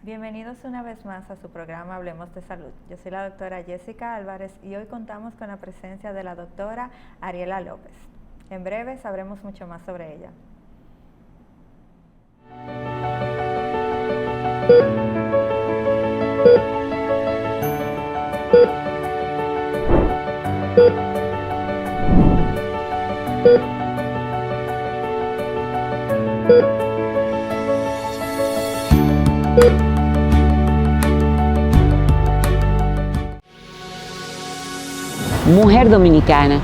Bienvenidos una vez más a su programa Hablemos de Salud. Yo soy la doctora Jessica Álvarez y hoy contamos con la presencia de la doctora Ariela López. En breve sabremos mucho más sobre ella. Mujer dominicana,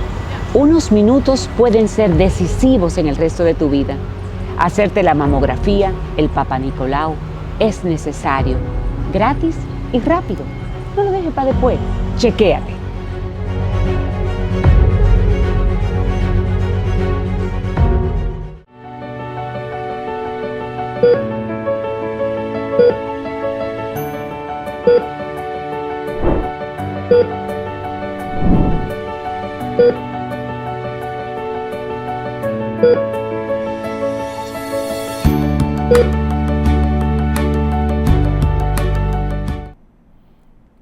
unos minutos pueden ser decisivos en el resto de tu vida. Hacerte la mamografía, el Papa Nicolau, es necesario, gratis y rápido. No lo dejes para después, chequéate.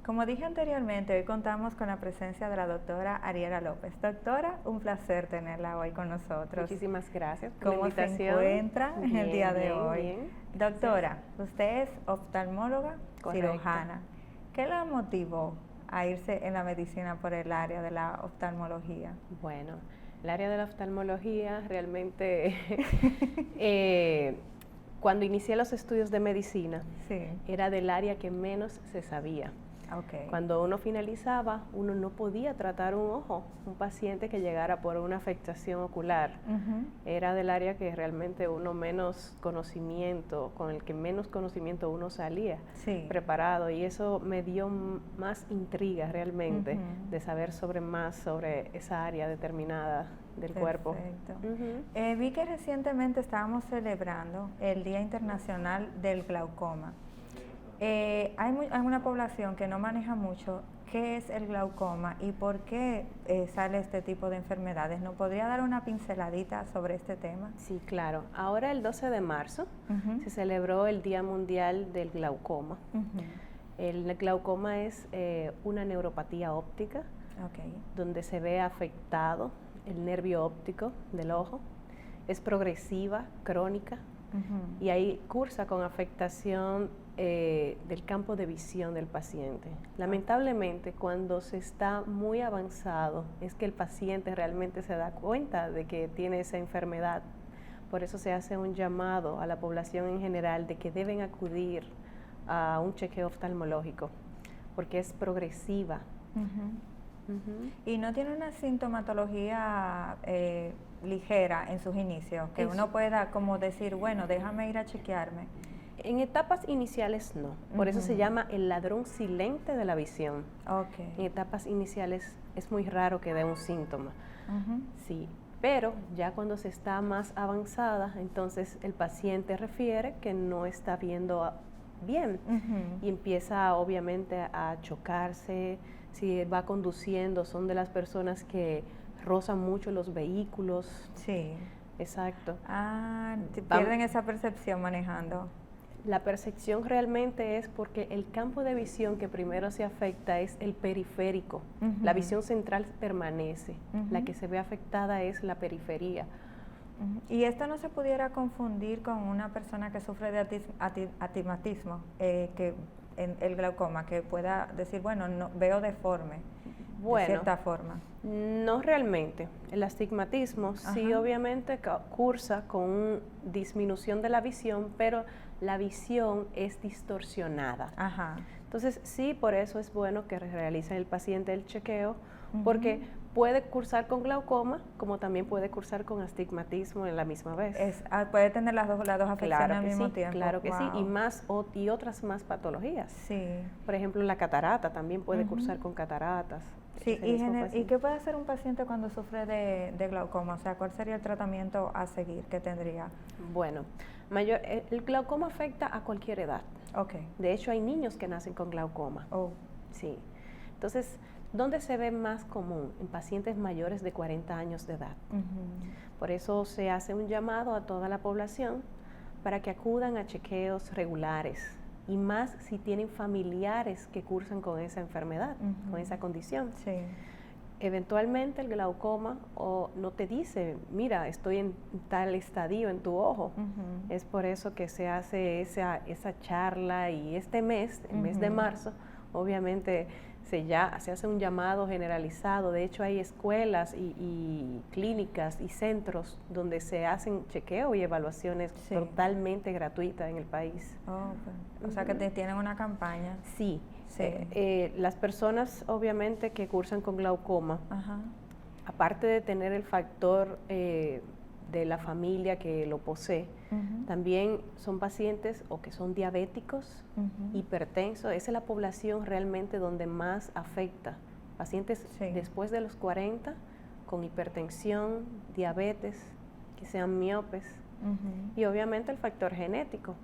Como dije anteriormente, hoy contamos con la presencia de la doctora Ariela López. Doctora, un placer tenerla hoy con nosotros. Muchísimas gracias por la ¿Cómo se invitación. encuentra en el día de hoy? Bien. Doctora, usted es oftalmóloga, Correcto. cirujana. ¿Qué la motivó a irse en la medicina por el área de la oftalmología? Bueno, el área de la oftalmología realmente, cuando inicié los estudios de medicina, Sí. era del área que menos se sabía. Okay. Cuando uno finalizaba, uno no podía tratar un ojo, un paciente que llegara por una afectación ocular. Era del área que realmente uno menos conocimiento, con el que menos conocimiento uno salía preparado, y eso me dio más intriga realmente de saber más sobre esa área determinada del cuerpo. Vi que recientemente estábamos celebrando el Día Internacional del Glaucoma. Hay una población que no maneja mucho qué es el glaucoma y por qué sale este tipo de enfermedades. ¿Nos podría dar una pinceladita sobre este tema? Sí, claro. Ahora el 12 de marzo se celebró el Día Mundial del Glaucoma. El glaucoma es una neuropatía óptica donde se ve afectado el nervio óptico del ojo. Es progresiva, crónica, y ahí cursa con afectación del campo de visión del paciente. Lamentablemente, cuando se está muy avanzado, es que el paciente realmente se da cuenta de que tiene esa enfermedad. Por eso se hace un llamado a la población en general de que deben acudir a un chequeo oftalmológico, porque es progresiva. Y no tiene una sintomatología ligera en sus inicios, que uno pueda como decir, bueno, déjame ir a chequearme. En etapas iniciales no, por eso se llama el ladrón silente de la visión. En etapas iniciales es muy raro que dé un síntoma, sí, pero ya cuando se está más avanzada, entonces el paciente refiere que no está viendo bien y empieza obviamente a chocarse. Si va conduciendo, son de las personas que rozan mucho los vehículos. Sí. Exacto. Pierden esa percepción manejando. La percepción realmente es porque el campo de visión que primero se afecta es el periférico. La visión central permanece. La que se ve afectada es la periferia. ¿Y esto no se pudiera confundir con una persona que sufre de astigmatismo, que en el glaucoma, que pueda decir, bueno, no, veo deforme, de cierta forma? No realmente. El astigmatismo sí obviamente cursa con disminución de la visión, pero la visión es distorsionada. Entonces sí, por eso es bueno que realice el paciente el chequeo, porque puede cursar con glaucoma, como también puede cursar con astigmatismo en la misma vez. Puede tener las dos afecciones al mismo tiempo. Claro que sí, y otras más patologías. Sí. Por ejemplo, la catarata también puede cursar con cataratas. Sí, ¿y qué puede hacer un paciente cuando sufre de glaucoma? O sea, ¿cuál sería el tratamiento a seguir que tendría? Bueno, el glaucoma afecta a cualquier edad. Okay. De hecho, hay niños que nacen con glaucoma. Oh. Sí. Entonces, ¿dónde se ve más común? En pacientes mayores de 40 años de edad. Por eso se hace un llamado a toda la población para que acudan a chequeos regulares, y más si tienen familiares que cursan con esa enfermedad, con esa condición. Sí. Eventualmente el glaucoma no te dice, mira, estoy en tal estadio en tu ojo. Es por eso que se hace esa charla, y este mes, el mes de marzo, obviamente se hace un llamado generalizado. De hecho, hay escuelas y clínicas y centros donde se hacen chequeo y evaluaciones totalmente gratuitas en el país. O sea que tienen una campaña. Sí. Las personas obviamente que cursan con glaucoma, aparte de tener el factor de la familia que lo posee, también son pacientes o que son diabéticos, hipertensos. Esa es la población realmente donde más afecta. Pacientes después de los 40 con hipertensión, diabetes, que sean miopes, y obviamente el factor genético.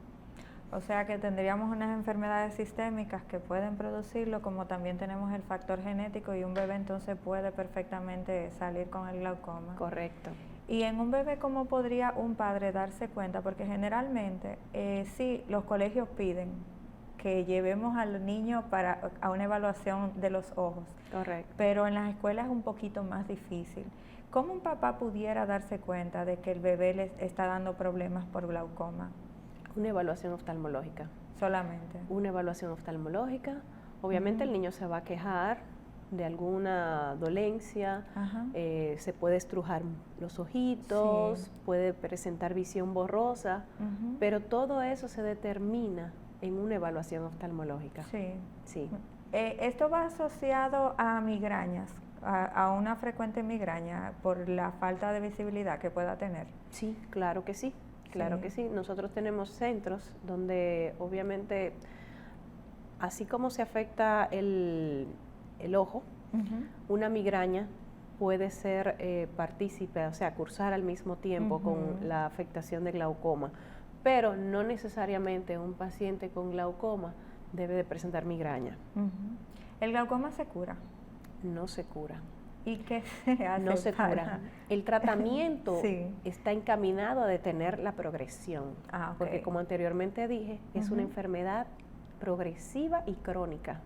O sea que tendríamos unas enfermedades sistémicas que pueden producirlo, como también tenemos el factor genético, y un bebé entonces puede perfectamente salir con el glaucoma. Correcto. Y en un bebé, ¿cómo podría un padre darse cuenta? Porque generalmente sí, los colegios piden que llevemos al niño a una evaluación de los ojos. Correcto. Pero en las escuelas es un poquito más difícil. ¿Cómo un papá pudiera darse cuenta de que el bebé le está dando problemas por glaucoma? Una evaluación oftalmológica. Solamente. Una evaluación oftalmológica. Obviamente el niño se va a quejar de alguna dolencia, se puede estrujar los ojitos, puede presentar visión borrosa, pero todo eso se determina en una evaluación oftalmológica. Sí. ¿Esto va asociado a migrañas, a una frecuente migraña por la falta de visibilidad que pueda tener? Sí, claro que sí. Claro que sí. Nosotros tenemos centros donde obviamente, así como se afecta el ojo, una migraña puede ser partícipe, o sea, cursar al mismo tiempo con la afectación de glaucoma, pero no necesariamente un paciente con glaucoma debe de presentar migraña. ¿El glaucoma se cura? No se cura. ¿Y qué se hace? No se cura. El tratamiento está encaminado a detener la progresión, porque como anteriormente dije, es una enfermedad progresiva y crónica.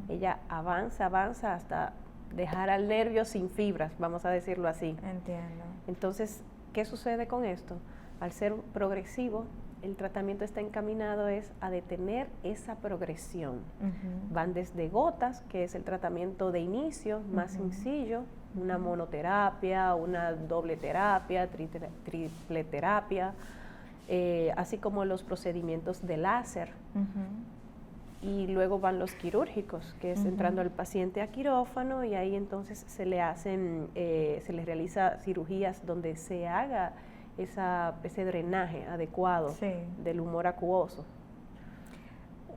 Ella avanza hasta dejar al nervio sin fibras, vamos a decirlo así. Entiendo. Entonces, ¿qué sucede con esto? Al ser progresivo, el tratamiento está encaminado a detener esa progresión. Van desde gotas, que es el tratamiento de inicio más sencillo, una monoterapia, una doble terapia, triple terapia, así como los procedimientos de láser. Y luego van los quirúrgicos, que es entrando al paciente a quirófano, y ahí entonces se le realiza cirugías donde se haga ese drenaje adecuado del humor acuoso.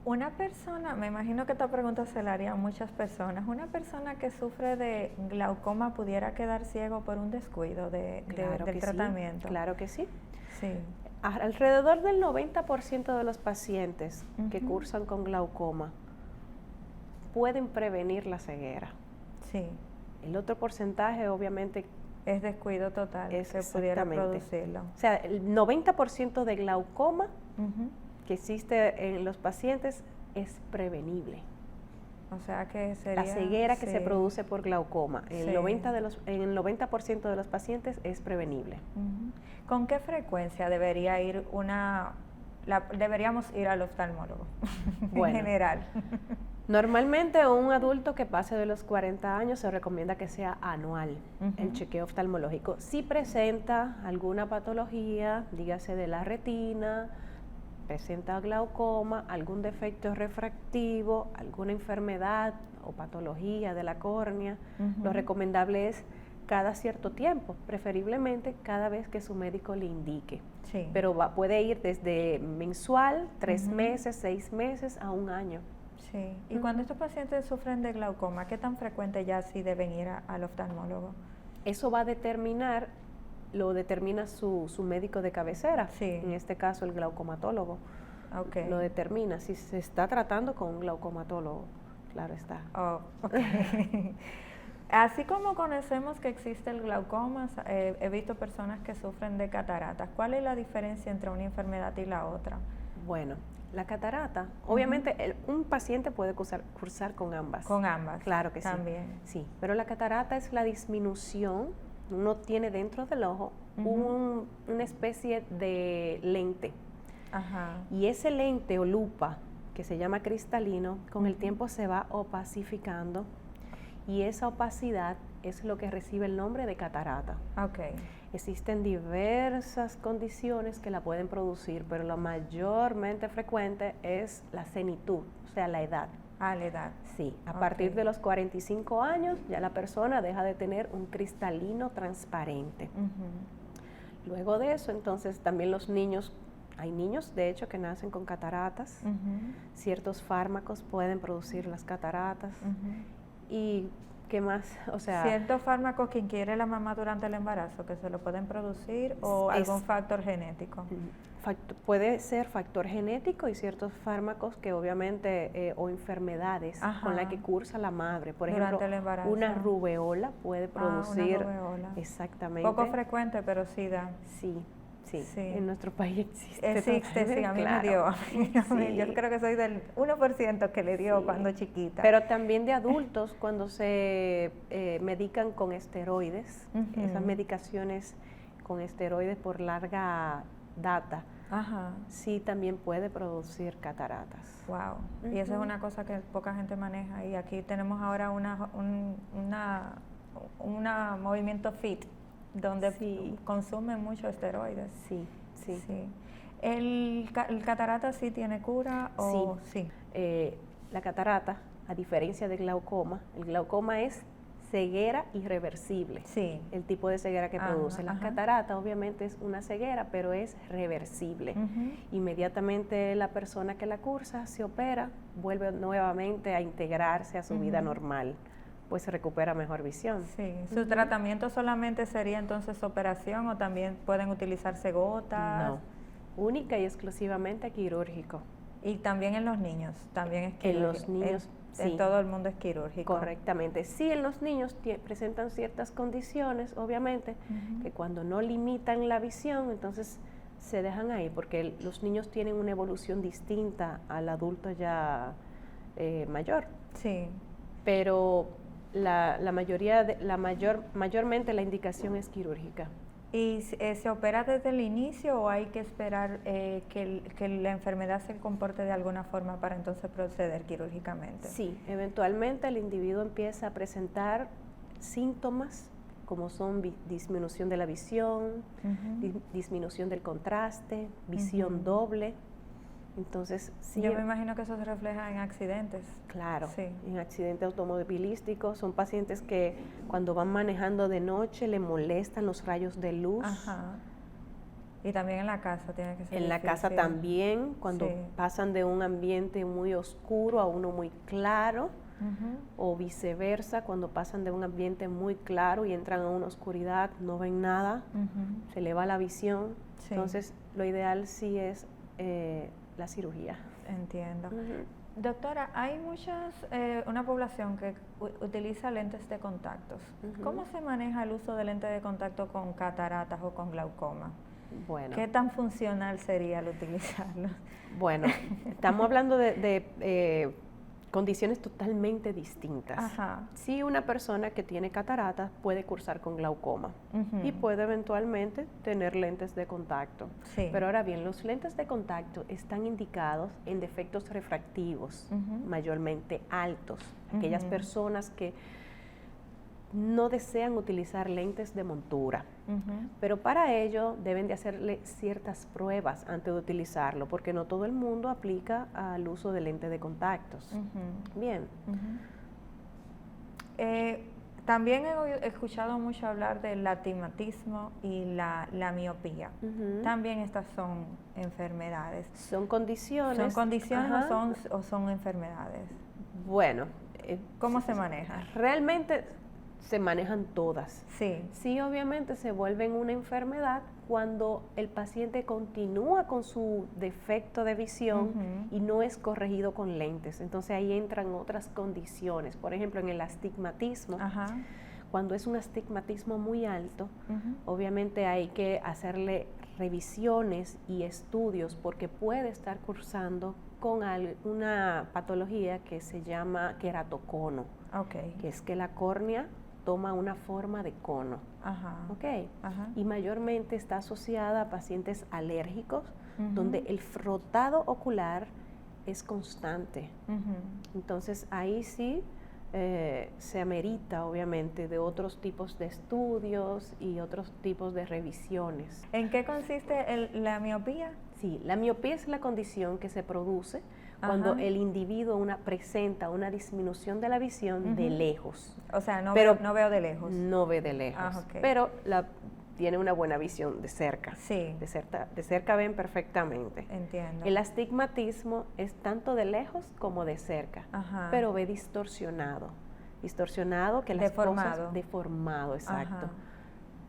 Una persona, me imagino que esta pregunta se la haría a muchas personas, ¿una persona que sufre de glaucoma pudiera quedar ciego por un descuido del tratamiento? Claro que sí. Sí. Alrededor del 90% de los pacientes que cursan con glaucoma pueden prevenir la ceguera. Sí. El otro porcentaje, obviamente, es descuido total, que pudiera producirlo. O sea, el 90% de glaucoma que existe en los pacientes es prevenible. O sea que sería... La ceguera que se produce por glaucoma, en el 90% de los pacientes es prevenible. ¿Con qué frecuencia deberíamos ir al oftalmólogo en general? Normalmente un adulto que pase de los 40 años se recomienda que sea anual el chequeo oftalmológico. Si presenta alguna patología, dígase de la retina, presenta glaucoma, algún defecto refractivo, alguna enfermedad o patología de la córnea, lo recomendable es cada cierto tiempo, preferiblemente cada vez que su médico le indique. Pero puede ir desde mensual, 3 meses, 6 meses, a un año. Sí. Y cuando estos pacientes sufren de glaucoma, ¿qué tan frecuente ya sí deben ir al oftalmólogo? Eso va a determinar, lo determina su médico de cabecera, en este caso el glaucomatólogo. Okay. Lo determina, si se está tratando con un glaucomatólogo, claro está. Oh, okay. Así como conocemos que existe el glaucoma, he visto personas que sufren de cataratas. ¿Cuál es la diferencia entre una enfermedad y la otra? Bueno, la catarata, obviamente un paciente puede cursar con ambas. Con ambas. Claro que también. Sí. Sí, pero la catarata es la disminución, uno tiene dentro del ojo una especie de lente. Ajá. Y ese lente o lupa, que se llama cristalino, con el tiempo se va opacificando y esa opacidad es lo que recibe el nombre de catarata. Okay. Existen diversas condiciones que la pueden producir, pero la mayormente frecuente es la senitud, o sea, la edad. Ah, la edad. Sí, a partir de los 45 años ya la persona deja de tener un cristalino transparente. Luego de eso, entonces, también los niños, hay niños de hecho que nacen con cataratas, ciertos fármacos pueden producir las cataratas y ¿qué más? O sea, ¿ciertos fármacos que ingiere la mamá durante el embarazo que se lo pueden producir o algún factor genético? Puede ser factor genético y ciertos fármacos que obviamente, o enfermedades con las que cursa la madre. Por ejemplo, una rubeola puede producir. Una rubeola. Exactamente. Poco frecuente, pero sí da. Sí. En nuestro país existe. Existe, sí, a mí me dio. Yo creo que soy del 1% que le dio cuando chiquita. Pero también de adultos, cuando se medican con esteroides, esas medicaciones con esteroides por larga data, sí también puede producir cataratas. Wow. Y eso es una cosa que poca gente maneja. Y aquí tenemos ahora un movimiento fit, donde consumen mucho esteroides. Sí. ¿El catarata sí tiene cura o sí? La catarata, a diferencia del glaucoma, el glaucoma es ceguera irreversible. Sí. El tipo de ceguera que produce. La catarata obviamente es una ceguera, pero es reversible. Inmediatamente la persona que la cursa se opera, vuelve nuevamente a integrarse a su vida normal, pues se recupera mejor visión. Sí. ¿Su tratamiento solamente sería entonces operación o también pueden utilizarse gotas? No, única y exclusivamente quirúrgico. Y también en los niños, también es quirúrgico. En los niños, en todo el mundo es quirúrgico. Correctamente. Sí, en los niños presentan ciertas condiciones, obviamente, que cuando no limitan la visión, entonces se dejan ahí, porque los niños tienen una evolución distinta al adulto ya mayor. Sí. Pero mayormente la indicación es quirúrgica. ¿Y se opera desde el inicio o hay que esperar que la enfermedad se comporte de alguna forma para entonces proceder quirúrgicamente? Sí, eventualmente el individuo empieza a presentar síntomas como son disminución de la visión, disminución del contraste, visión doble. Entonces, sí. Yo me imagino que eso se refleja en accidentes. Claro, en accidentes automovilísticos. Son pacientes que cuando van manejando de noche le molestan los rayos de luz. Y también en la casa tiene que ser En la casa también, cuando pasan de un ambiente muy oscuro a uno muy claro, o viceversa, cuando pasan de un ambiente muy claro y entran a una oscuridad, no ven nada, se le va la visión. Entonces, lo ideal sí es la cirugía. Entiendo. Doctora, hay una población que utiliza lentes de contactos. ¿Cómo se maneja el uso de lentes de contacto con cataratas o con glaucoma? Bueno. ¿Qué tan funcional sería el utilizarlos? Bueno, estamos hablando de condiciones totalmente distintas. Sí, una persona que tiene cataratas puede cursar con glaucoma y puede eventualmente tener lentes de contacto. Pero ahora bien, los lentes de contacto están indicados en defectos refractivos, mayormente altos. Aquellas personas que no desean utilizar lentes de montura, pero para ello deben de hacerle ciertas pruebas antes de utilizarlo, porque no todo el mundo aplica al uso de lentes de contactos. Bien. También he escuchado mucho hablar del astigmatismo y la miopía. También estas son enfermedades. ¿Son condiciones? ¿Son condiciones o son enfermedades? Bueno. ¿Cómo se maneja? Realmente se manejan todas. Sí. Sí, obviamente se vuelven una enfermedad cuando el paciente continúa con su defecto de visión y no es corregido con lentes. Entonces ahí entran otras condiciones. Por ejemplo, en el astigmatismo, cuando es un astigmatismo muy alto, obviamente hay que hacerle revisiones y estudios porque puede estar cursando con una patología que se llama queratocono, que es que la córnea toma una forma de cono. Y mayormente está asociada a pacientes alérgicos, donde el frotado ocular es constante. Entonces ahí sí se amerita obviamente de otros tipos de estudios y otros tipos de revisiones. ¿En qué consiste la miopía? Sí, la miopía es la condición que se produce cuando el individuo presenta una disminución de la visión de lejos. O sea, no veo de lejos. No ve de lejos, pero tiene una buena visión de cerca. Sí. De cerca ven perfectamente. Entiendo. El astigmatismo es tanto de lejos como de cerca, pero ve distorsionado. Distorsionado que las cosas... Deformado, exacto.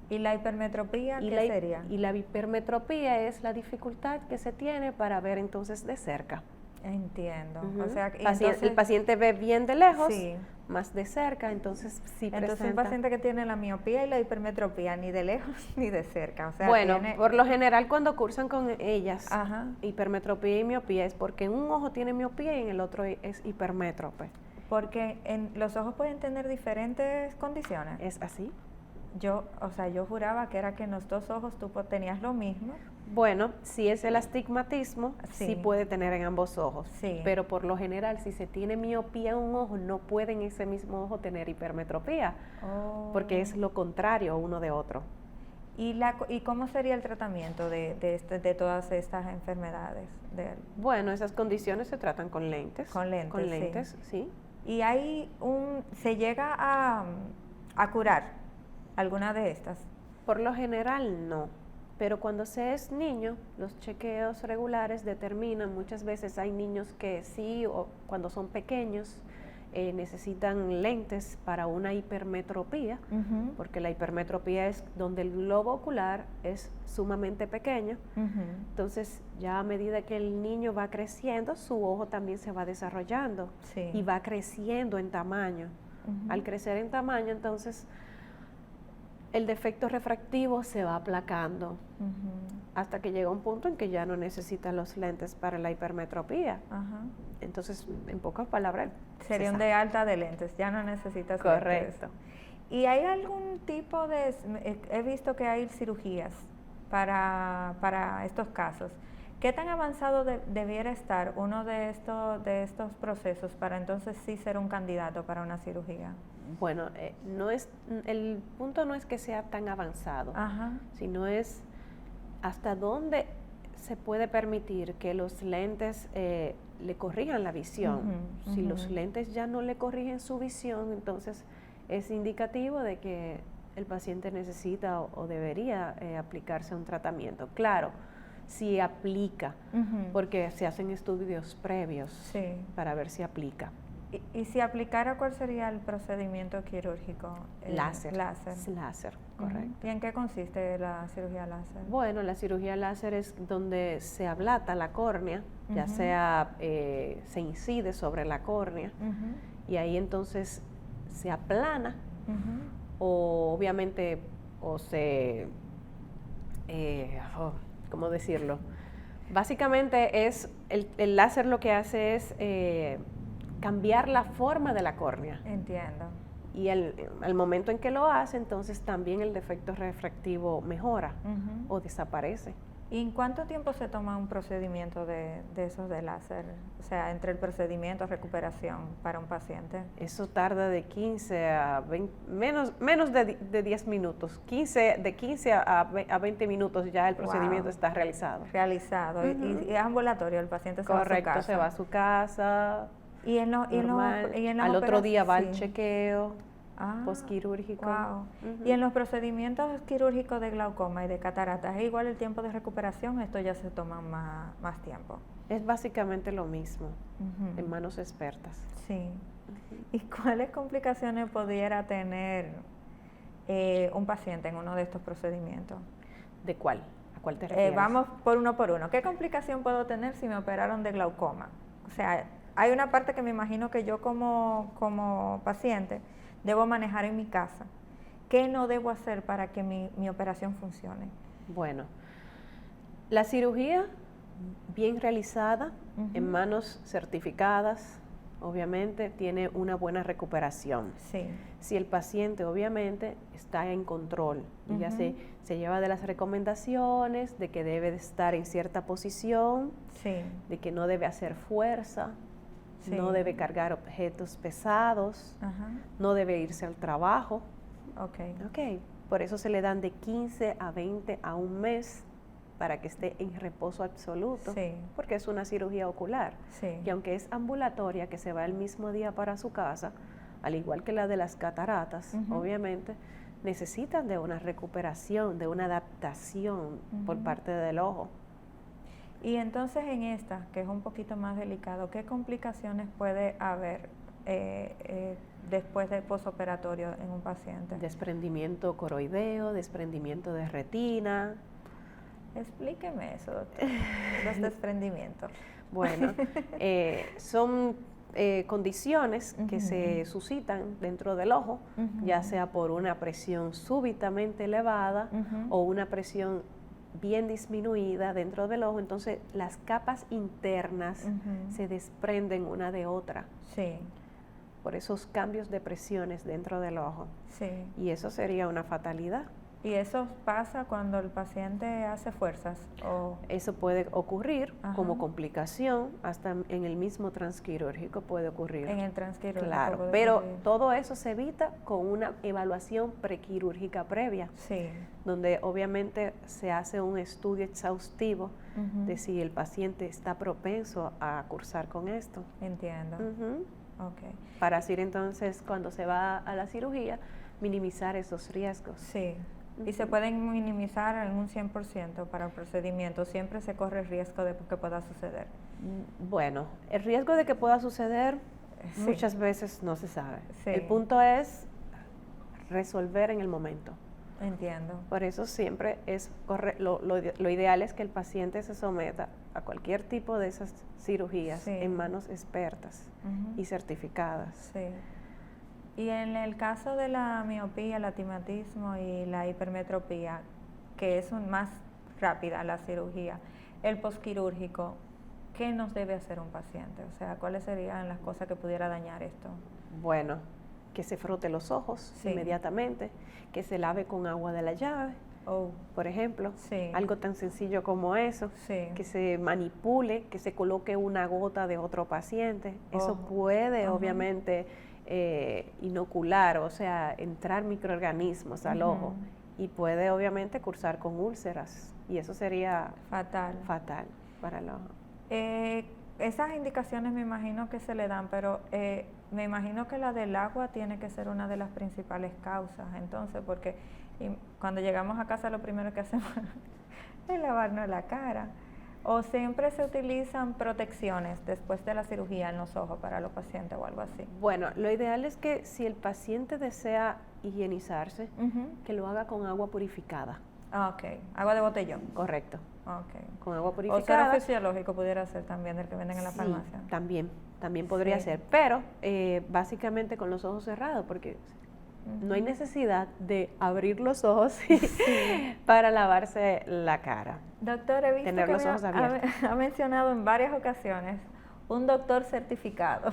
¿Y la hipermetropía qué sería? Y la hipermetropía es la dificultad que se tiene para ver entonces de cerca. Entiendo. O sea, el paciente ve bien de lejos, más de cerca, entonces sí entonces un paciente que tiene la miopía y la hipermetropía ni de lejos ni de cerca. O sea, bueno, por lo general cuando cursan con ellas, hipermetropía y miopía es porque en un ojo tiene miopía y en el otro es hipermétrope. Porque los ojos pueden tener diferentes condiciones. ¿Es así? Yo juraba que era que en los dos ojos tú tenías lo mismo. Bueno, si es el astigmatismo, sí puede tener en ambos ojos. Sí. Pero por lo general, si se tiene miopía en un ojo, no puede en ese mismo ojo tener hipermetropía, porque es lo contrario uno de otro. ¿Y cómo sería el tratamiento de todas estas enfermedades? Bueno, esas condiciones se tratan con lentes. Con lentes, sí. ¿Y se llega a curar alguna de estas? Por lo general no, pero cuando se es niño, los chequeos regulares determinan, muchas veces hay niños que sí, o cuando son pequeños, necesitan lentes para una hipermetropía, porque la hipermetropía es donde el globo ocular es sumamente pequeño. Entonces ya a medida que el niño va creciendo, su ojo también se va desarrollando y va creciendo en tamaño. Al crecer en tamaño, entonces el defecto refractivo se va aplacando hasta que llega un punto en que ya no necesita los lentes para la hipermetropía. Entonces, en pocas palabras, sería un de alta de lentes, ya no necesitas correcto. lentes. ¿Y hay algún tipo he visto que hay cirugías para estos casos? ¿Qué tan avanzado debiera estar uno de estos procesos para entonces sí ser un candidato para una cirugía? Bueno, el punto no es que sea tan avanzado, sino es hasta dónde se puede permitir que los lentes le corrijan la visión. Si los lentes ya no le corrigen su visión, entonces es indicativo de que el paciente necesita o debería aplicarse un tratamiento. Claro, si aplica, porque se hacen estudios previos para ver si aplica. ¿Y si aplicara, cuál sería el procedimiento quirúrgico? Láser, correcto. ¿Y en qué consiste la cirugía láser? Bueno, la cirugía láser es donde se ablata la córnea, ya sea se incide sobre la córnea, y ahí entonces se aplana, o obviamente, ¿cómo decirlo? Básicamente el láser lo que hace es cambiar la forma de la córnea. Entiendo. Y al momento en que lo hace, entonces también el defecto refractivo mejora o desaparece. ¿Y en cuánto tiempo se toma un procedimiento de esos de láser? O sea, entre el procedimiento y recuperación para un paciente. Eso tarda de 15 a 20, menos de 10 minutos. De 15 a 20 minutos ya el procedimiento está realizado. Y es ambulatorio, el paciente se va a su casa. Correcto, se va a su casa. Al otro día va al chequeo. postquirúrgico. Wow. Y en los procedimientos quirúrgicos de glaucoma y de cataratas, ¿es igual el tiempo de recuperación? ¿Esto ya se toma más tiempo? Es básicamente lo mismo, en manos expertas. Sí. ¿Y cuáles complicaciones pudiera tener un paciente en uno de estos procedimientos? ¿De cuál? ¿A cuál te refieres? Vamos por uno. ¿Qué complicación puedo tener si me operaron de glaucoma? O sea, hay una parte que me imagino que yo como paciente debo manejar en mi casa. ¿Qué no debo hacer para que mi operación funcione? Bueno, la cirugía bien realizada, en manos certificadas, obviamente tiene una buena recuperación. Sí. Si el paciente obviamente está en control y ya se lleva de las recomendaciones de que debe de estar en cierta posición, de que no debe hacer fuerza, no debe cargar objetos pesados, no debe irse al trabajo. Por eso se le dan de 15 a 20 a un mes para que esté en reposo absoluto, porque es una cirugía ocular. Y aunque es ambulatoria, que se va el mismo día para su casa, al igual que la de las cataratas, obviamente, necesitan de una recuperación, de una adaptación por parte del ojo. Y entonces en esta, que es un poquito más delicado, ¿qué complicaciones puede haber después del posoperatorio en un paciente? Desprendimiento coroideo, desprendimiento de retina. Explíqueme eso, doctor, los desprendimientos. Bueno, son condiciones que se suscitan dentro del ojo, ya sea por una presión súbitamente elevada o una presión bien disminuida dentro del ojo, entonces las capas internas se desprenden una de otra. Por esos cambios de presiones dentro del ojo. Y eso sería una fatalidad. ¿Y eso pasa cuando el paciente hace fuerzas? Eso puede ocurrir como complicación, hasta en el mismo transquirúrgico puede ocurrir. En el transquirúrgico. Claro, pero todo eso se evita con una evaluación prequirúrgica previa, donde obviamente se hace un estudio exhaustivo de si el paciente está propenso a cursar con esto. Entiendo. Para así entonces, cuando se va a la cirugía, minimizar esos riesgos. Y se pueden minimizar en un 100% para el procedimiento. Siempre se corre el riesgo de que pueda suceder. Bueno, el riesgo de que pueda suceder muchas veces no se sabe. El punto es resolver en el momento. Entiendo. Por eso siempre es lo ideal es que el paciente se someta a cualquier tipo de esas cirugías en manos expertas y certificadas. Y en el caso de la miopía, el astigmatismo y la hipermetropía, que es más rápida la cirugía, el posquirúrgico, ¿qué nos debe hacer un paciente? O sea, ¿cuáles serían las cosas que pudiera dañar esto? Bueno, que se frote los ojos inmediatamente, que se lave con agua de la llave, por ejemplo, algo tan sencillo como eso, que se manipule, que se coloque una gota de otro paciente, eso puede obviamente inocular, o sea, entrar microorganismos al ojo y puede obviamente cursar con úlceras y eso sería fatal para el ojo. Esas indicaciones me imagino que se le dan, pero me imagino que la del agua tiene que ser una de las principales causas, entonces, porque cuando llegamos a casa lo primero que hacemos es lavarnos la cara. ¿O siempre se utilizan protecciones después de la cirugía en los ojos para los pacientes o algo así? Bueno, lo ideal es que si el paciente desea higienizarse, que lo haga con agua purificada. Agua de botellón. Correcto. Con agua O purificada. suero fisiológico pudiera ser también del que venden en la farmacia. También podría ser, pero básicamente con los ojos cerrados, porque no hay necesidad de abrir los ojos para lavarse la cara. Doctor, he visto tener que los ojos abiertos. Ha mencionado en varias ocasiones un doctor certificado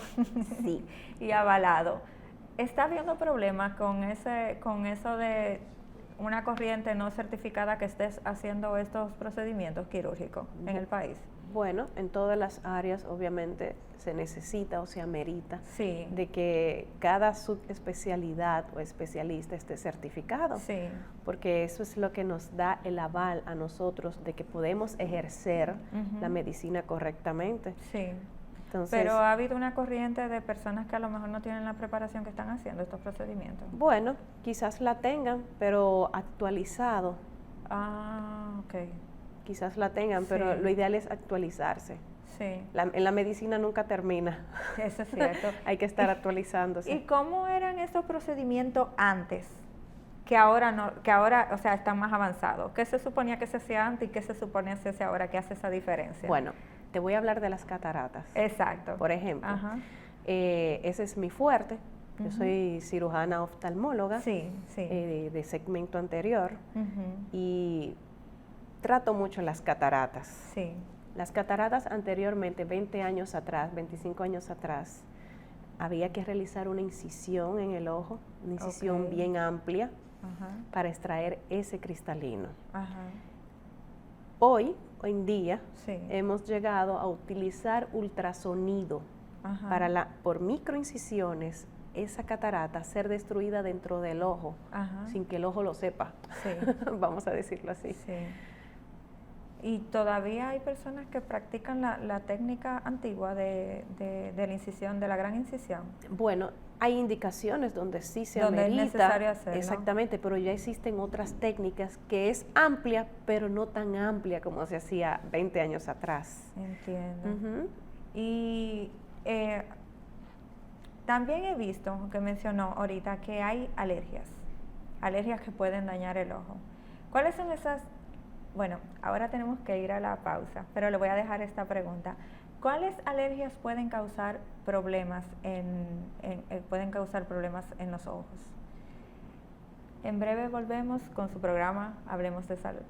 y avalado. ¿Está habiendo problemas con eso de una corriente no certificada que estés haciendo estos procedimientos quirúrgicos en el país? Bueno, en todas las áreas obviamente se necesita o se amerita de que cada subespecialidad o especialista esté certificado, porque eso es lo que nos da el aval a nosotros de que podemos ejercer la medicina correctamente. Entonces, pero ha habido una corriente de personas que a lo mejor no tienen la preparación que están haciendo estos procedimientos. bueno, quizás la tengan, pero actualizado. Ah, ok. Quizás la tengan, pero Sí. lo ideal es actualizarse. Sí, En la medicina nunca termina. eso es cierto. Hay que estar actualizándose. ¿Y cómo eran estos procedimientos antes? Que ahora no, que ahora, o sea, están más avanzados. ¿Qué se suponía que se hacía antes y qué se supone que se hace ahora? ¿Qué hace esa diferencia? Bueno, te voy a hablar de las cataratas. Exacto. Por ejemplo, Ajá. ese es mi fuerte. Yo Ujú. soy cirujana oftalmóloga Sí, sí. de segmento anterior Ujú. y trato mucho las cataratas. Sí. Las cataratas anteriormente, 20 años atrás, 25 años atrás, había que realizar una incisión en el ojo, una incisión Ok. bien amplia Ajá. para extraer ese cristalino. Ajá. Hoy en día, Sí. hemos llegado a utilizar ultrasonido Ajá. para por microincisiones esa catarata ser destruida dentro del ojo Ajá. sin que el ojo lo sepa, Sí. vamos a decirlo así. Sí. Y todavía hay personas que practican la técnica antigua de la incisión, de la gran incisión. Bueno, hay indicaciones donde sí se Donde es amerita, necesario hacerlo. exactamente, pero ya existen otras técnicas que es amplia, pero no tan amplia como se hacía 20 años atrás. Entiendo. Ujú. Y también he visto, que mencionó ahorita, que hay alergias que pueden dañar el ojo. ¿Cuáles son esas? Bueno, ahora tenemos que ir a la pausa, pero le voy a dejar esta pregunta. ¿Cuáles alergias pueden causar problemas en los ojos? En breve volvemos con su programa Hablemos de Salud.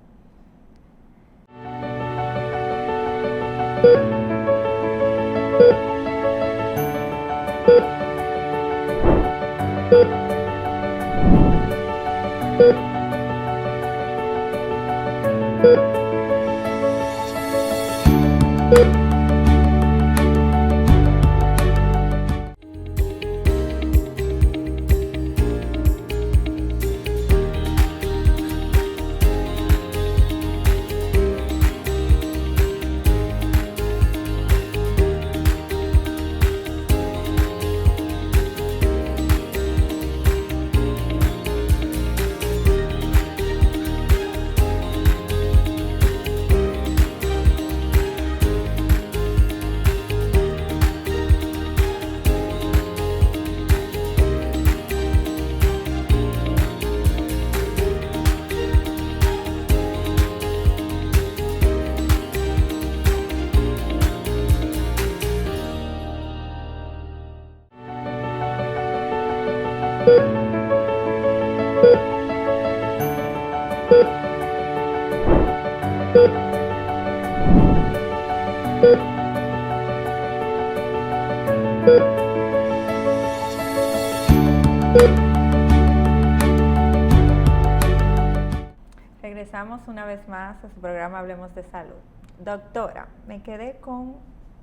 Regresamos una vez más a su programa Hablemos de Salud. Doctora, me quedé con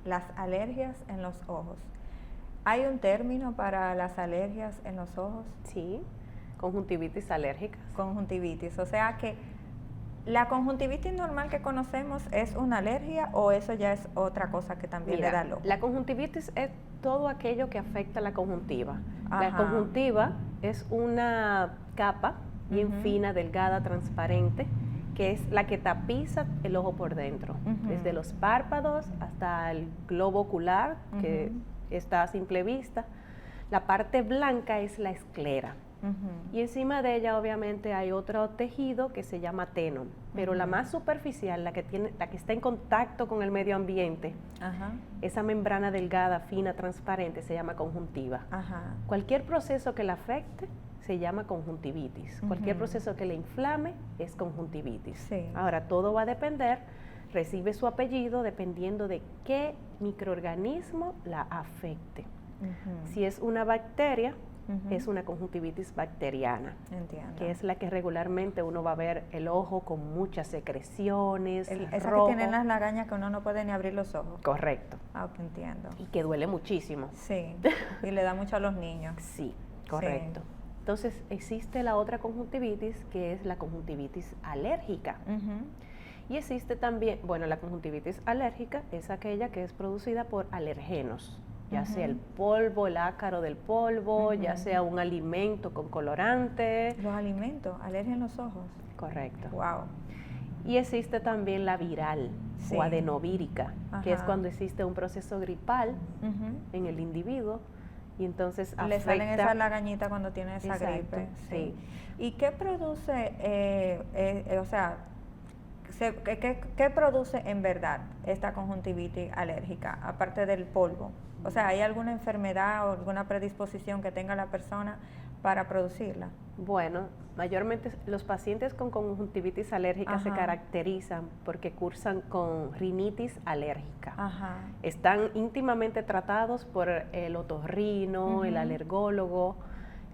las alergias en los ojos. ¿Hay un término para las alergias en los ojos? Sí, conjuntivitis alérgicas. Conjuntivitis, o sea que ¿la conjuntivitis normal que conocemos es una alergia o eso ya es otra cosa que también Mira, le da al ojo? la conjuntivitis es todo aquello que afecta la conjuntiva. La Ajá. conjuntiva es una capa bien Ujú. fina, delgada, transparente, que es la que tapiza el ojo por dentro, Ujú. desde los párpados hasta el globo ocular, que Ujú. está a simple vista. La parte blanca es la esclera. Ujú. Y encima de ella obviamente hay otro tejido que se llama tenon, pero la Ujú. más superficial, la que está en contacto con el medio ambiente, Ajá, esa membrana delgada, fina, transparente, se llama conjuntiva. ajá. Cualquier proceso que la afecte se llama conjuntivitis. Cualquier Ujú. proceso que le inflame es conjuntivitis. Sí. Ahora, todo va a depender, recibe su apellido dependiendo de qué microorganismo la afecte. Ujú. Si es una bacteria, Ujú. es una conjuntivitis bacteriana, Entiendo. que es la que regularmente uno va a ver el ojo con muchas secreciones, Esa rojo. que tienen las lagañas que uno no puede ni abrir los ojos. Correcto. Ah, ok, entiendo. Y que duele muchísimo. Sí, y le da mucho a los niños. Sí, correcto. Entonces existe la otra conjuntivitis, que es la conjuntivitis alérgica. Ujú. Y existe también, bueno, la conjuntivitis alérgica es aquella que es producida por alergenos, ya sea el polvo, el ácaro del polvo, ya sea un alimento con colorante. Los alimentos, alergia en los ojos. Correcto. Wow. Y existe también la viral o adenovírica, que es cuando existe un proceso gripal en el individuo y entonces afecta. Le salen esa lagañita cuando tiene esa gripe. Sí. ¿Y qué produce, o sea, qué produce en verdad esta conjuntivitis alérgica, aparte del polvo? O sea, ¿hay alguna enfermedad o alguna predisposición que tenga la persona para producirla? Bueno, mayormente los pacientes con conjuntivitis alérgica se caracterizan porque cursan con rinitis alérgica. Están íntimamente tratados por el otorrino, el alergólogo.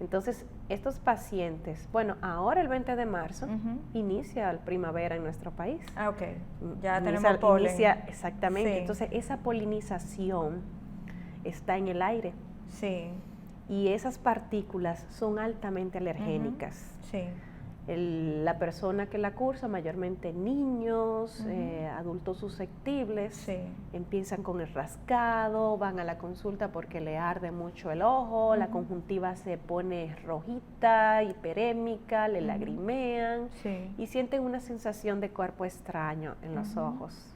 Entonces, estos pacientes, bueno, ahora el 20 de marzo inicia la primavera en nuestro país. Ah, ok. Ya tenemos polen. Exactamente. Sí. Entonces, esa polinización está en el aire. Sí. Y esas partículas son altamente alergénicas. Sí. La persona que la cursa, mayormente niños, adultos susceptibles, empiezan con el rascado, van a la consulta porque le arde mucho el ojo, la conjuntiva se pone rojita, hiperémica, le lagrimean y sienten una sensación de cuerpo extraño en los ojos.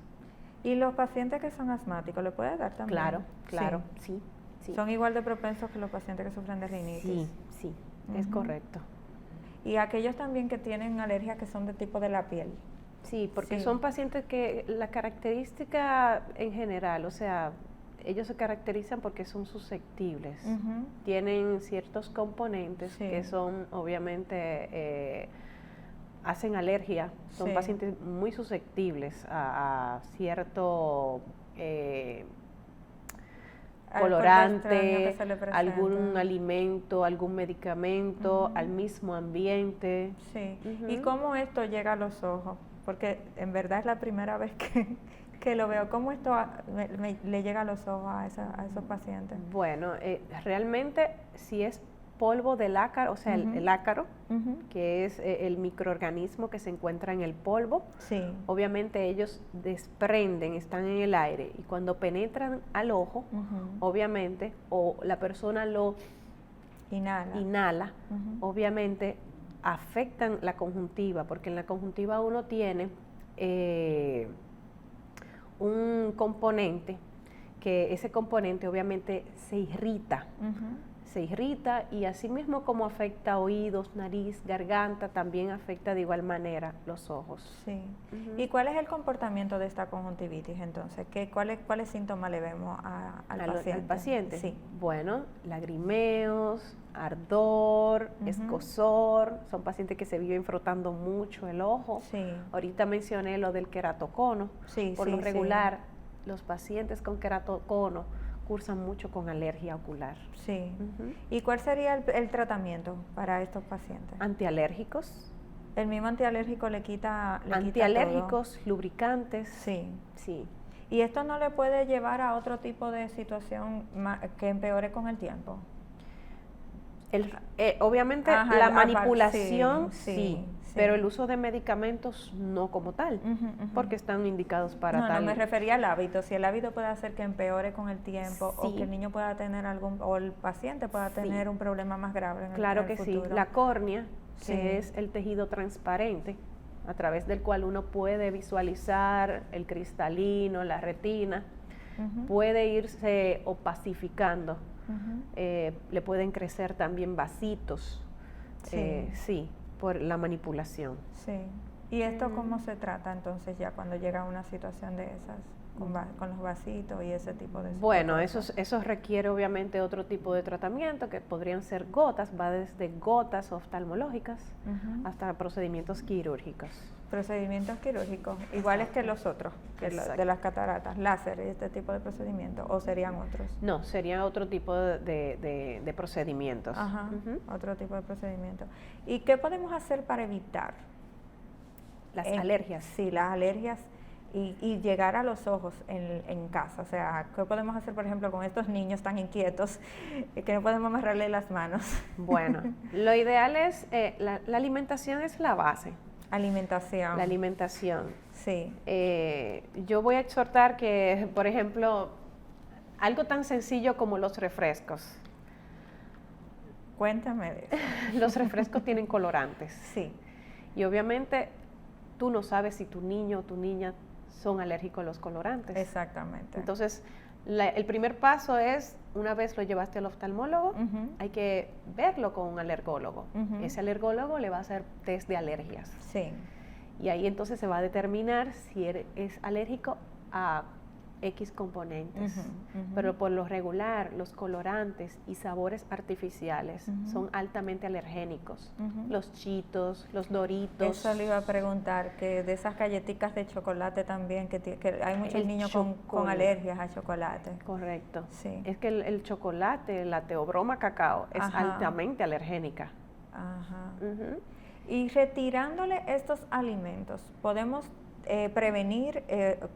¿Y los pacientes que son asmáticos le puede dar también? Claro, sí. ¿Son igual de propensos que los pacientes que sufren de rinitis? Sí, es correcto. Y aquellos también que tienen alergias que son de tipo de la piel. Sí, porque son pacientes que la característica en general, o sea, ellos se caracterizan porque son susceptibles. Tienen ciertos componentes que son, obviamente, hacen alergia. Son pacientes muy susceptibles a cierto colorante, algún alimento, algún medicamento, al mismo ambiente. Sí. ¿Y cómo esto llega a los ojos? Porque en verdad es la primera vez que lo veo. ¿Cómo esto le llega a los ojos a esos pacientes? Bueno, realmente si es polvo del ácaro, o sea, el ácaro, que es el microorganismo que se encuentra en el polvo, obviamente ellos desprenden, están en el aire, y cuando penetran al ojo, obviamente, o la persona lo inhala, obviamente afectan la conjuntiva, porque en la conjuntiva uno tiene un componente, que ese componente obviamente se irrita, y así mismo como afecta oídos, nariz, garganta, también afecta de igual manera los ojos. Sí. ¿Y cuál es el comportamiento de esta conjuntivitis entonces? ¿Cuáles síntomas le vemos al paciente? Sí. Bueno, lagrimeos, ardor, escozor, son pacientes que se viven frotando mucho el ojo. Ahorita mencioné lo del queratocono. Por lo regular, los pacientes con queratocono cursan mucho con alergia ocular. Sí. ¿Y cuál sería el tratamiento para estos pacientes? Antialérgicos. ¿El mismo antialérgico le quita antialérgicos, todo? Lubricantes. Sí. ¿Y esto no le puede llevar a otro tipo de situación que empeore con el tiempo? Obviamente la manipulación sí, pero el uso de medicamentos no como tal, porque están indicados para tal. No, me refería al hábito. Si el hábito puede hacer que empeore con el tiempo, o que el niño pueda tener o el paciente pueda tener un problema más grave en el futuro. Claro que sí. La córnea, que es el tejido transparente, a través del cual uno puede visualizar el cristalino, la retina, puede irse opacificando. Le pueden crecer también vasitos, por la manipulación. Sí. ¿Y esto cómo se trata entonces ya cuando llega a una situación de esas, con los vasitos y ese tipo de Bueno, eso requiere obviamente otro tipo de tratamiento, que podrían ser gotas, va desde gotas oftalmológicas hasta procedimientos quirúrgicos. Procedimientos quirúrgicos, iguales que los otros, de las cataratas, láser y este tipo de procedimientos, ¿o serían otros? No, sería otro tipo de procedimientos. Otro tipo de procedimientos. ¿Y qué podemos hacer para evitar las alergias? Sí, las alergias y llegar a los ojos en casa. O sea, ¿qué podemos hacer, por ejemplo, con estos niños tan inquietos que no podemos amarrarle las manos? Bueno, lo ideal es, la alimentación es la base. Alimentación. La alimentación. Sí. Yo voy a exhortar que, por ejemplo, algo tan sencillo como los refrescos. Cuéntame de eso. Los refrescos tienen colorantes. Sí. Y obviamente tú no sabes si tu niño o tu niña son alérgicos a los colorantes. Exactamente. Entonces, el primer paso es, una vez lo llevaste al oftalmólogo, hay que verlo con un alergólogo. Ese alergólogo le va a hacer test de alergias. Sí. Y ahí entonces se va a determinar si es alérgico a X componentes. Pero por lo regular, los colorantes y sabores artificiales son altamente alergénicos. Los Cheetos, los Doritos. Eso le iba a preguntar, que de esas galletitas de chocolate también, que hay muchos niños con alergias a chocolate. Correcto. Sí. Es que el chocolate, la teobroma cacao, es altamente alergénica. Ajá. Y retirándole estos alimentos, ¿podemos prevenir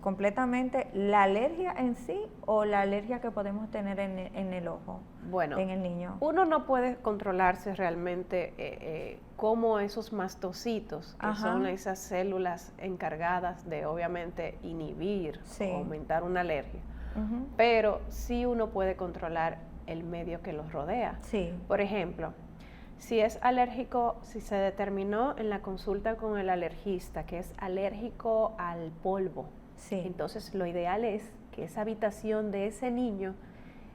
completamente la alergia en sí o la alergia que podemos tener en el ojo, bueno, en el niño? Uno no puede controlarse realmente cómo esos mastocitos, que son esas células encargadas de obviamente inhibir o aumentar una alergia, pero sí uno puede controlar el medio que los rodea. Sí. Por ejemplo, si es alérgico, si se determinó en la consulta con el alergista que es alérgico al polvo, entonces lo ideal es que esa habitación de ese niño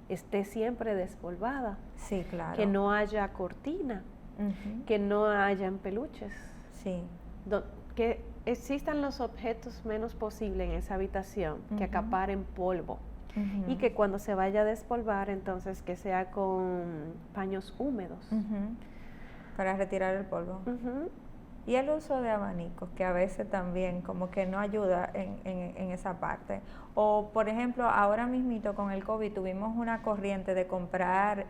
esté siempre despolvada. Sí, claro. Que no haya cortina, que no hayan peluches. Sí. Que existan los objetos menos posibles en esa habitación, que acaparen polvo. Y que cuando se vaya a despolvar, entonces que sea con paños húmedos. Para retirar el polvo. Y el uso de abanicos, que a veces también como que no ayuda en esa parte. O, por ejemplo, ahora mismito con el COVID tuvimos una corriente de comprar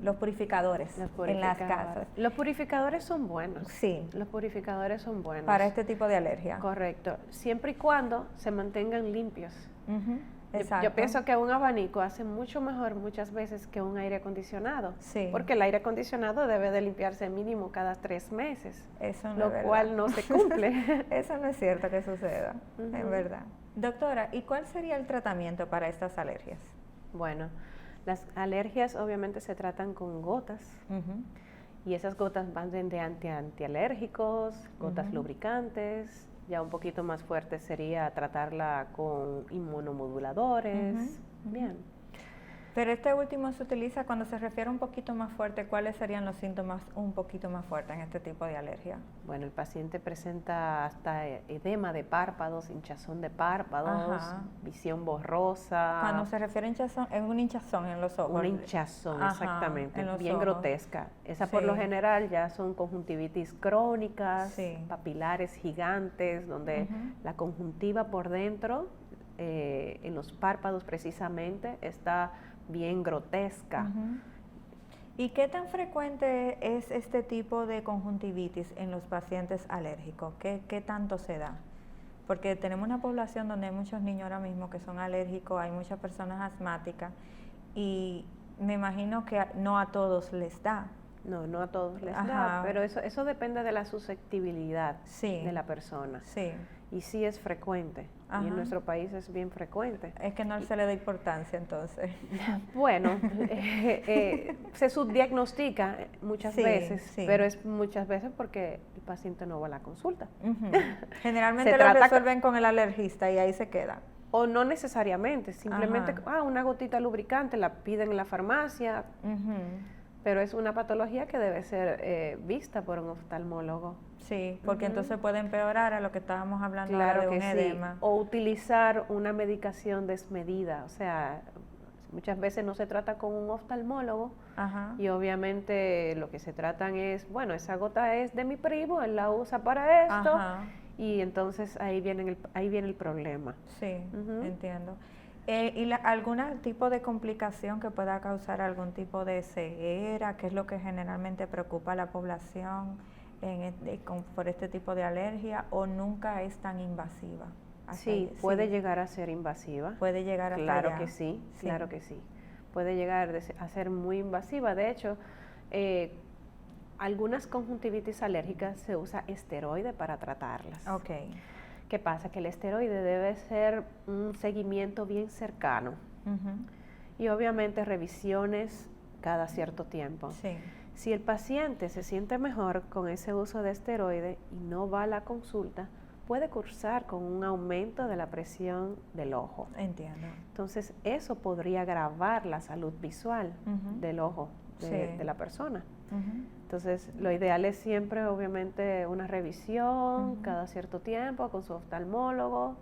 los purificadores en las casas. Los purificadores son buenos. Sí. Los purificadores son buenos. Para este tipo de alergia. Correcto. Siempre y cuando se mantengan limpios. Exacto. Yo pienso que un abanico hace mucho mejor muchas veces que un aire acondicionado. Sí. Porque el aire acondicionado debe de limpiarse mínimo cada 3 meses. Eso no lo es verdad. cual no se cumple. Eso no es cierto que suceda, en verdad. Doctora, ¿y cuál sería el tratamiento para estas alergias? Bueno, las alergias obviamente se tratan con gotas. Y esas gotas van de antialérgicos, gotas lubricantes. Ya un poquito más fuerte sería tratarla con inmunomoduladores. Bien. Pero este último se utiliza cuando se refiere un poquito más fuerte. ¿Cuáles serían los síntomas un poquito más fuertes en este tipo de alergia? Bueno, el paciente presenta hasta edema de párpados, hinchazón de párpados, visión borrosa. Cuando se refiere a hinchazón, es un hinchazón en los ojos. Una hinchazón, exactamente, bien ojos. Grotesca. Esa por lo general ya son conjuntivitis crónicas, papilares gigantes, donde la conjuntiva por dentro, en los párpados precisamente, está bien grotesca. ¿Y qué tan frecuente es este tipo de conjuntivitis en los pacientes alérgicos? ¿Qué tanto se da? Porque tenemos una población donde hay muchos niños ahora mismo que son alérgicos, hay muchas personas asmáticas y me imagino que no a todos les da. No a todos les da, pero eso depende de la susceptibilidad de la persona. Sí. Y sí es frecuente, y en nuestro país es bien frecuente. Es que no se le da importancia entonces. Bueno, se subdiagnostica muchas veces, pero es muchas veces porque el paciente no va a la consulta. Generalmente lo resuelven con el alergista y ahí se queda. O no necesariamente, simplemente una gotita lubricante la piden en la farmacia, pero es una patología que debe ser vista por un oftalmólogo. Sí, porque entonces puede empeorar a lo que estábamos hablando ahora de un edema. O utilizar una medicación desmedida, o sea, muchas veces no se trata con un oftalmólogo y obviamente lo que se tratan es, bueno, esa gota es de mi primo, él la usa para esto y entonces ahí viene el problema. Sí, entiendo. ¿Y algún tipo de complicación que pueda causar algún tipo de ceguera, que es lo que generalmente preocupa a la población por este tipo de alergia, o nunca es tan invasiva? Sí, puede llegar a ser invasiva. Puede llegar hasta Claro allá. que sí, claro que sí. Puede llegar a ser muy invasiva. De hecho, algunas conjuntivitis alérgicas se usa esteroide para tratarlas. Ok. ¿Qué pasa? Que el esteroide debe ser un seguimiento bien cercano y obviamente revisiones cada cierto tiempo. Sí. Si el paciente se siente mejor con ese uso de esteroide y no va a la consulta, puede cursar con un aumento de la presión del ojo. Entiendo. Entonces, eso podría agravar la salud visual del ojo de la persona. Entonces, lo ideal es siempre, obviamente, una revisión cada cierto tiempo con su oftalmólogo,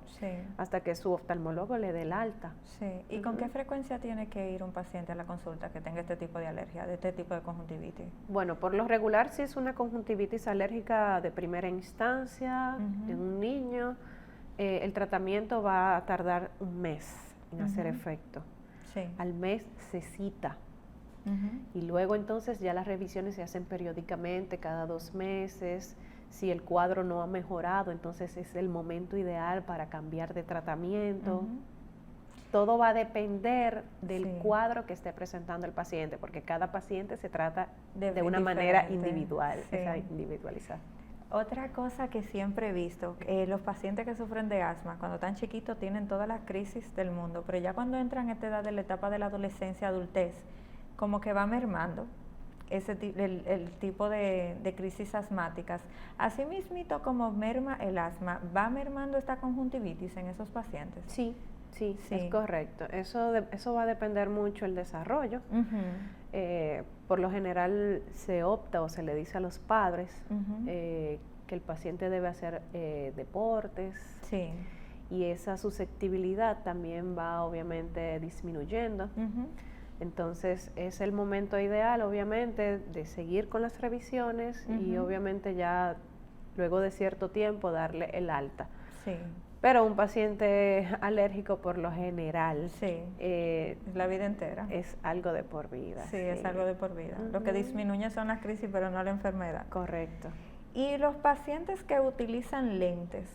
hasta que su oftalmólogo le dé el alta. Sí. ¿Y con qué frecuencia tiene que ir un paciente a la consulta que tenga este tipo de alergia, de este tipo de conjuntivitis? Bueno, por lo regular, si es una conjuntivitis alérgica de primera instancia, en un niño, el tratamiento va a tardar un mes en hacer efecto. Sí. Al mes se cita. Y luego entonces ya las revisiones se hacen periódicamente, cada 2 meses. Si el cuadro no ha mejorado, entonces es el momento ideal para cambiar de tratamiento. Todo va a depender del cuadro que esté presentando el paciente, porque cada paciente se trata de una manera individual, individualizada. Otra cosa que siempre he visto, los pacientes que sufren de asma, cuando están chiquitos tienen todas las crisis del mundo, pero ya cuando entran a esta edad de la etapa de la adolescencia, adultez, como que va mermando el tipo de crisis asmáticas. Así mismito como merma el asma, ¿va mermando esta conjuntivitis en esos pacientes? Sí, es correcto. Eso va a depender mucho del desarrollo. Por lo general se opta o se le dice a los padres que el paciente debe hacer deportes. Sí. Y esa susceptibilidad también va obviamente disminuyendo. Entonces es el momento ideal, obviamente, de seguir con las revisiones y obviamente ya luego de cierto tiempo darle el alta. Sí. Pero un paciente alérgico por lo general la vida entera es algo de por vida. Sí, es algo de por vida. Lo que disminuye son las crisis, pero no la enfermedad. Correcto. Y los pacientes que utilizan lentes,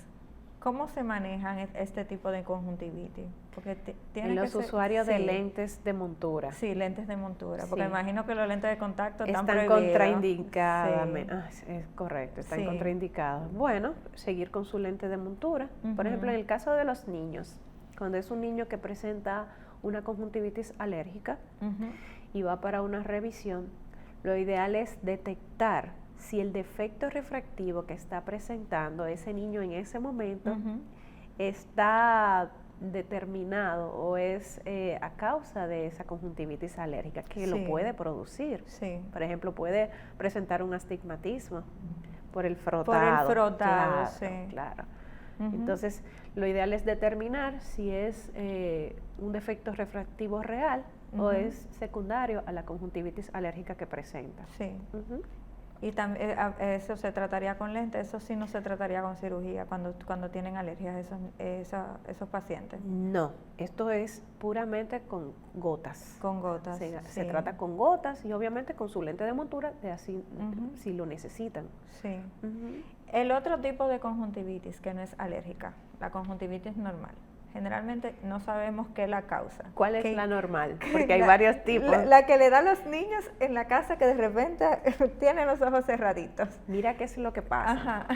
¿cómo se manejan este tipo de conjuntivitis? Porque en los usuarios de lentes de montura. Sí, lentes de montura, porque imagino que los lentes de contacto están contraindicados. Es correcto, están contraindicados. Bueno, seguir con su lente de montura. Por ejemplo, en el caso de los niños, cuando es un niño que presenta una conjuntivitis alérgica y va para una revisión, lo ideal es detectar si el defecto refractivo que está presentando ese niño en ese momento está determinado o es a causa de esa conjuntivitis alérgica que lo puede producir. Por ejemplo, puede presentar un astigmatismo por el frotado. Claro. Entonces, lo ideal es determinar si es un defecto refractivo real o es secundario a la conjuntivitis alérgica que presenta. Y también eso se trataría con lentes, eso sí no se trataría con cirugía cuando tienen alergias esos pacientes. No, esto es puramente con gotas. Con gotas. Se trata con gotas y obviamente con su lente de montura si lo necesitan. Sí. El otro tipo de conjuntivitis que no es alérgica, la conjuntivitis normal. Generalmente no sabemos qué es la causa. ¿Cuál es la normal? Porque hay varios tipos. La que le da a los niños en la casa que de repente tienen los ojos cerraditos. Mira qué es lo que pasa.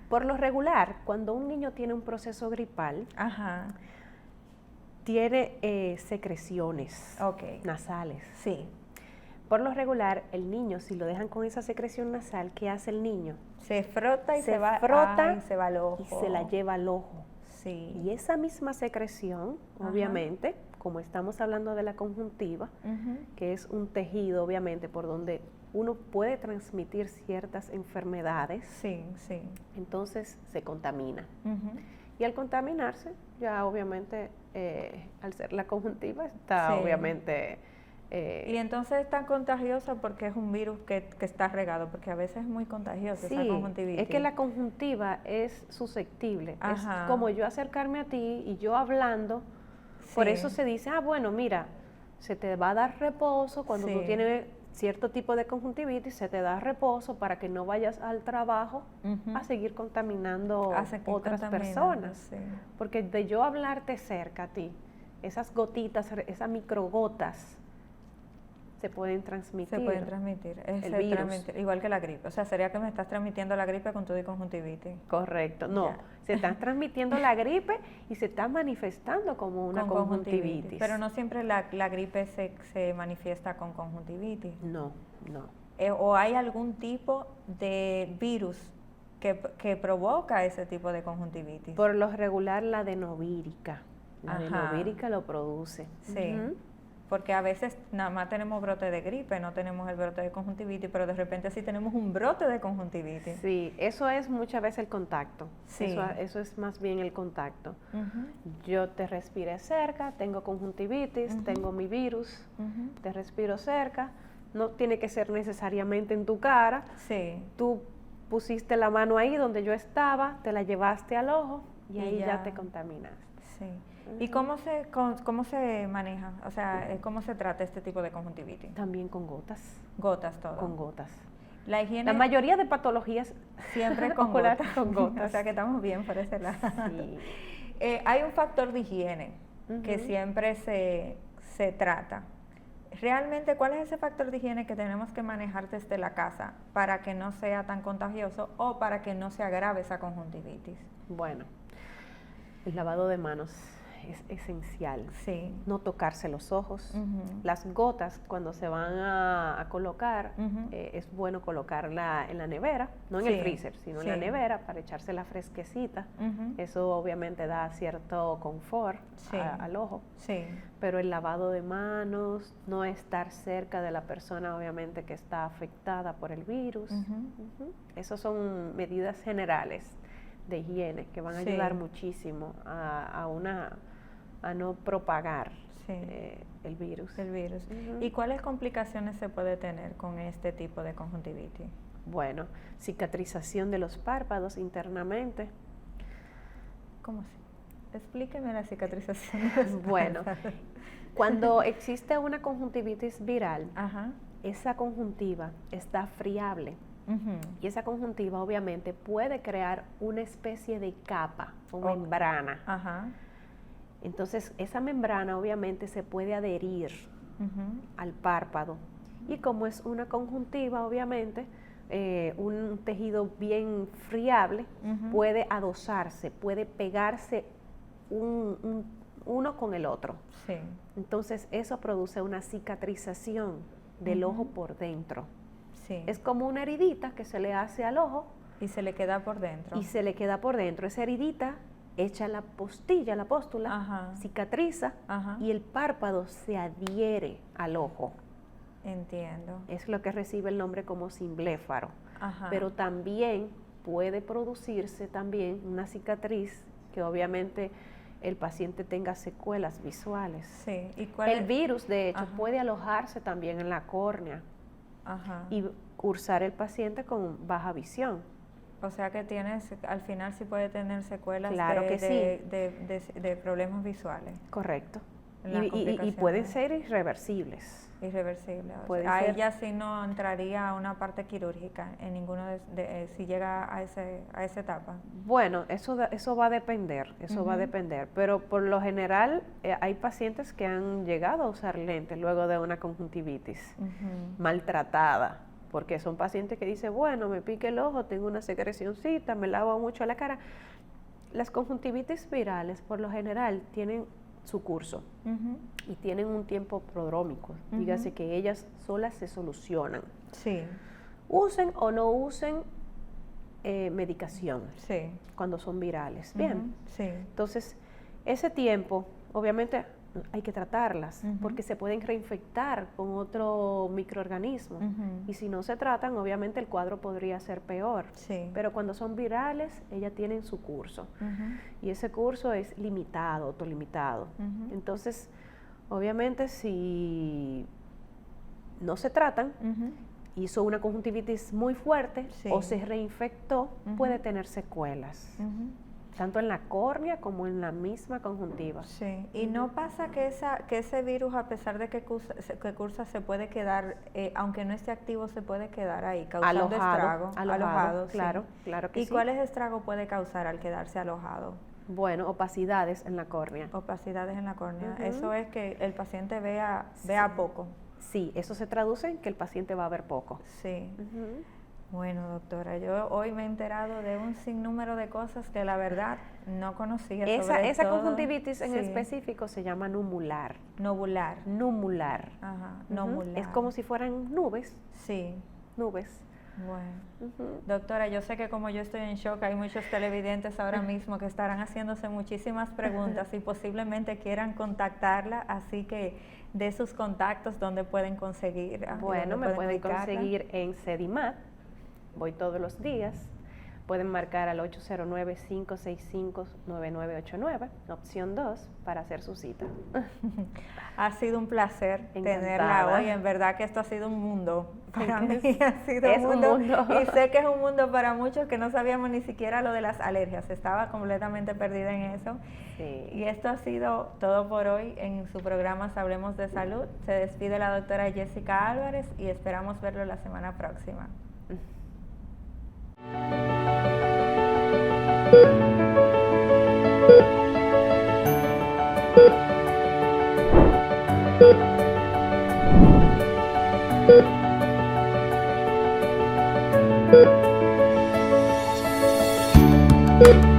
Por lo regular, cuando un niño tiene un proceso gripal, tiene secreciones nasales. Sí. Por lo regular, el niño, si lo dejan con esa secreción nasal, ¿qué hace el niño? Se frota y se va al ojo. Y se la lleva al ojo. Sí. Y esa misma secreción, obviamente, como estamos hablando de la conjuntiva, que es un tejido, obviamente, por donde uno puede transmitir ciertas enfermedades, entonces se contamina. Y al contaminarse, ya obviamente, al ser la conjuntiva, está obviamente... y entonces es tan contagiosa porque es un virus que está regado, porque a veces es muy contagiosa esa conjuntivitis. Es que la conjuntiva es susceptible. Es como yo acercarme a ti y yo hablando, por eso se dice, bueno, mira, se te va a dar reposo cuando tú tienes cierto tipo de conjuntivitis, se te da reposo para que no vayas al trabajo a seguir contaminando otras personas. Porque de yo hablarte cerca a ti, esas gotitas, esas microgotas, se pueden transmitir. Se pueden transmitir. El virus. Igual que la gripe. O sea, sería que me estás transmitiendo la gripe con todo y conjuntivitis. Correcto. No, se está transmitiendo la gripe y se está manifestando como una conjuntivitis. Pero no siempre la gripe se manifiesta con conjuntivitis. No. ¿O hay algún tipo de virus que provoca ese tipo de conjuntivitis? Por lo regular la adenovírica. La adenovírica lo produce. Sí. Porque a veces nada más tenemos brote de gripe, no tenemos el brote de conjuntivitis, pero de repente sí tenemos un brote de conjuntivitis. Sí, eso es muchas veces el contacto. Sí. Eso es más bien el contacto. Yo te respiré cerca, tengo conjuntivitis, tengo mi virus, te respiro cerca. No tiene que ser necesariamente en tu cara. Sí. Tú pusiste la mano ahí donde yo estaba, te la llevaste al ojo y ahí ya te contaminas. Sí. ¿Y cómo se maneja? O sea, ¿cómo se trata este tipo de conjuntivitis? También con gotas. Gotas todo. Con gotas. La higiene. La mayoría de patologías siempre con gotas. Con gotas. O sea que estamos bien por ese lado. Sí. Hay un factor de higiene que siempre se trata. Realmente, ¿cuál es ese factor de higiene que tenemos que manejar desde la casa para que no sea tan contagioso o para que no se agrave esa conjuntivitis? Bueno, el lavado de manos es esencial. Sí. No tocarse los ojos. Las gotas, cuando se van a colocar, es bueno colocarla en la nevera, no en el freezer, sino en la nevera para echársela fresquecita. Eso obviamente da cierto confort al ojo. Sí. Pero el lavado de manos, no estar cerca de la persona obviamente que está afectada por el virus. Esas son medidas generales de higiene que van a ayudar muchísimo a no propagar el virus. ¿Y cuáles complicaciones se puede tener con este tipo de conjuntivitis? Bueno, cicatrización de los párpados internamente. ¿Cómo así? Explíqueme la cicatrización de los Bueno, cuando existe una conjuntivitis viral, esa conjuntiva está friable. Y esa conjuntiva obviamente puede crear una especie de capa o membrana. Entonces esa membrana obviamente se puede adherir al párpado y como es una conjuntiva obviamente un tejido bien friable puede adosarse, puede pegarse uno con el otro. Entonces eso produce una cicatrización del ojo por dentro. Es como una heridita que se le hace al ojo. Y se le queda por dentro. Esa heridita echa la postilla, la póstula, cicatriza y el párpado se adhiere al ojo. Entiendo. Es lo que recibe el nombre como cimbléfaro. Pero también puede producirse también una cicatriz que obviamente el paciente tenga secuelas visuales. Sí. ¿Y el virus, de hecho, puede alojarse también en la córnea. Y cursar el paciente con baja visión. O sea que al final sí puede tener secuelas de problemas visuales. Correcto. Y pueden ser irreversibles. Ahí ya sí no entraría a una parte quirúrgica en ninguno si llega a esa etapa. Bueno, eso va a depender, pero por lo general hay pacientes que han llegado a usar lentes luego de una conjuntivitis maltratada, porque son pacientes que dicen, bueno, me pica el ojo, tengo una secrecioncita, me lavo mucho la cara. Las conjuntivitis virales por lo general tienen su curso y tienen un tiempo prodrómico, dígase que ellas solas se solucionan. Usen o no usen medicación cuando son virales. Bien, entonces ese tiempo obviamente hay que tratarlas porque se pueden reinfectar con otro microorganismo y si no se tratan obviamente el cuadro podría ser peor, pero cuando son virales ellas tienen su curso y ese curso es limitado, autolimitado. Entonces obviamente si no se tratan, hizo una conjuntivitis muy fuerte o se reinfectó, puede tener secuelas. Tanto en la córnea como en la misma conjuntiva. Y no pasa que ese virus, a pesar de que cursa se puede quedar, aunque no esté activo, se puede quedar ahí, causando estrago. Alojado, claro que sí. ¿Y cuáles estragos puede causar al quedarse alojado? Bueno, opacidades en la córnea. Eso es que el paciente vea poco. sí, eso se traduce en que el paciente va a ver poco. Sí. Bueno, doctora, yo hoy me he enterado de un sinnúmero de cosas que la verdad no conocía. Esa conjuntivitis en específico se llama numular. Novular. Numular. Ajá, nomular. Es como si fueran nubes. Sí. Nubes. Bueno, doctora, yo sé que como yo estoy en shock, hay muchos televidentes ahora mismo que estarán haciéndose muchísimas preguntas y posiblemente quieran contactarla, así que de sus contactos, ¿dónde pueden conseguir? Bueno, me pueden conseguir en Sedimat, voy todos los días. Pueden marcar al 809-565-9989, opción 2, para hacer su cita. Ha sido un placer Encantada. Tenerla hoy. En verdad que esto ha sido un mundo. Para mí ha sido es un mundo. Y sé que es un mundo para muchos que no sabíamos ni siquiera lo de las alergias. Estaba completamente perdida en eso. Sí. Y esto ha sido todo por hoy en su programa Hablemos de Salud. Se despide la doctora Jessica Álvarez y esperamos verlo la semana próxima. Thank you.